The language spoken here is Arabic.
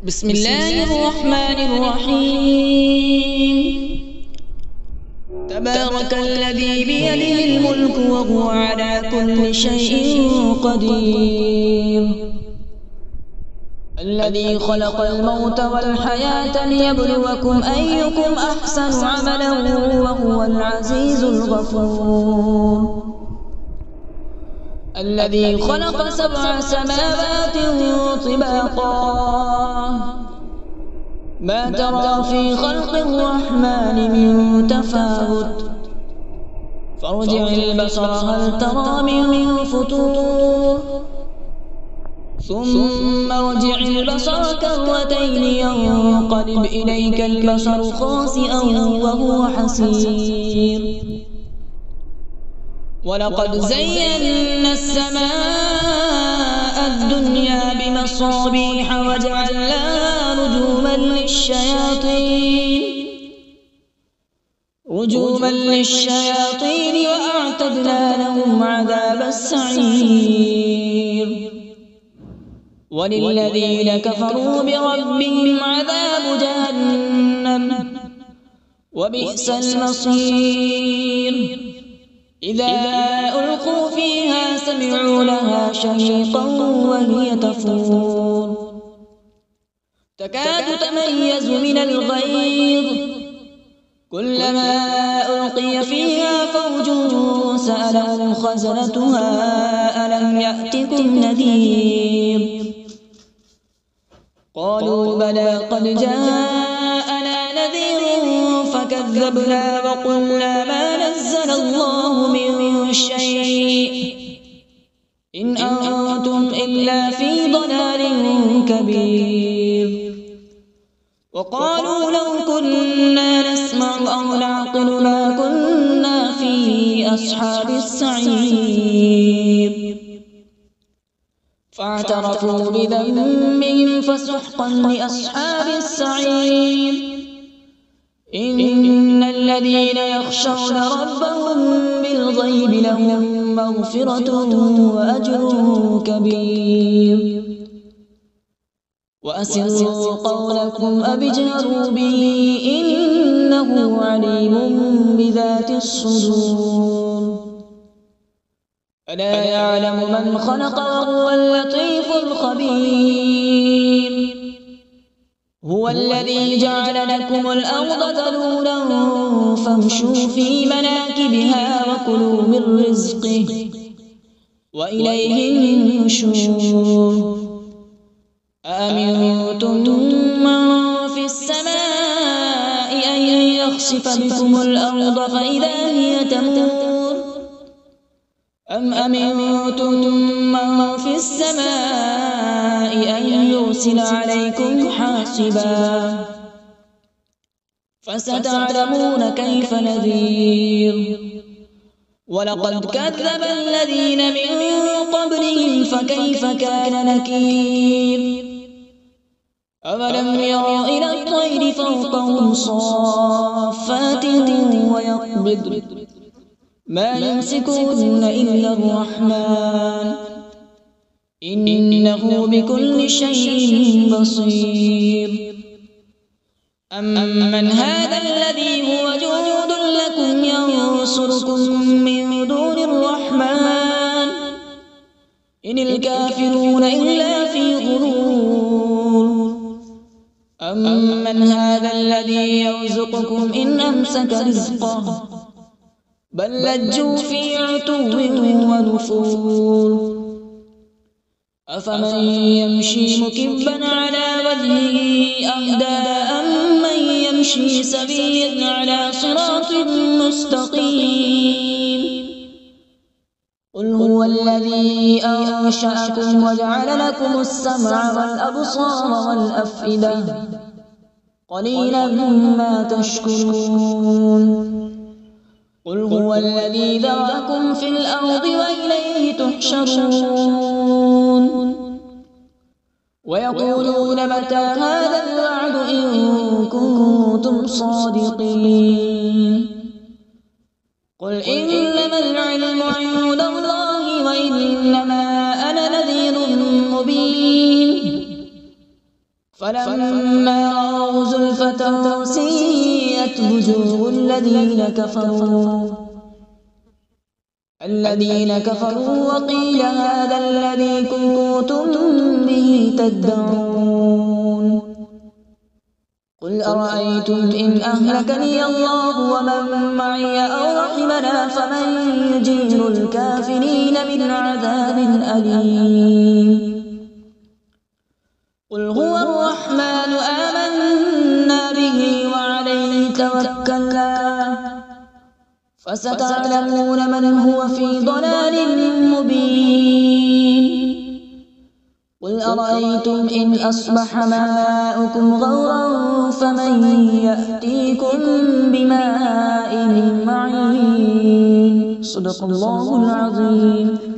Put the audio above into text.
بسم الله الرحمن الرحيم. تبارك الذي بيده الملك وهو على كل شيء قدير، الذي خلق الموت والحياة ليبلوكم أيكم أحسن عملا وهو العزيز الغفور، الذي خلق 7 سماوات طباقا ما ترى في خلق الرحمن من تفاوت، فارجع البصر هل ترى من فتور، ثم ارجع البصر كرتين ينقلب إليك البصر خاسئا وهو حسير، ولقد زينا السماء الدنيا بمصابيح وجعلناها رجوما للشياطين وأعتدنا لهم عذاب السعير، وللذين كفروا بربهم عذاب جهنم وبئس المصير، إذا ألقوا فيها سمعوا لها شهيقا وهي تفور تكاد تميز من الغيظ، كلما ألقي فيها فوج سألهم خزنتها ألم يأتكم نذير، قالوا بلى قد جاءنا نذير فكذبنا وقلنا ما نزل الله من شيء إن أنتم إلا في ضلال كبير، وقالوا لو كنا نسمع أو نعقل ما كنا في أصحاب السعير، فاعترفوا بذنبهم فسحقا لأصحاب السعير، إن الذين يخشون ربهم بالغيب لهم مغفرة وأجر كبير، وأسروا قولكم أو اجهروا به إنه عليم بذات الصدور، ألا يعلم من خلق وهو اللطيف الخبير، هو الذي جعل لكم الأرض ذلولا فامشوا في مناكبها وكلوا من رزقه وإليه النشور، أأمنتم من في السماء أن يخسف بكم الأرض فإذا هي تمور، أم أمنتم من في السماء أن يرسل عليكم حاصبا، فستعلمون كيف نذير، ولقد كذب الذين من قبلهم فكيف كان نكير، أولم يروا إلى الطير فوقهم صافات ويقبض ما يمسكون إلا الرحمن إنه بكل شيء بصير، أمن هذا الذي هو جند لكم ينصركم من دون الرحمن إن الكافرون إلا في غرور، أمن هذا الذي يرزقكم إن أمسك رزقه بل لجوا في عتو ونفور، أفمن يمشي مكبا على وجهه أهدى أمن يمشي سويا على صراط مستقيم، قل هو الذي أنشأكم وجعل لكم السمع والأبصار والأفئدة قليلا ما تشكرون، قل هو الذي ذرأكم في الأرض وإليه تحشرون، ويقولون متى هذا الوعد إن كنتم صادقين، قل إنما العلم عند الله وإنما أنا نذير مبين، فلما رأوا زلفة سيئت وجوه الذين كفروا وقيل هذا الذي كنتم به تدعون قل أرأيتم إن أهلكني الله ومن معي أو رحمنا فمن يجير الكافرين من عذاب أليم قل هو الرحمن آمنا به وعليه توكلنا فستعلمون من هو في ضلال مبين قل أرأيتم إن أصبح ماؤكم غورا فمن يأتيكم بماء معين صدق الله العظيم.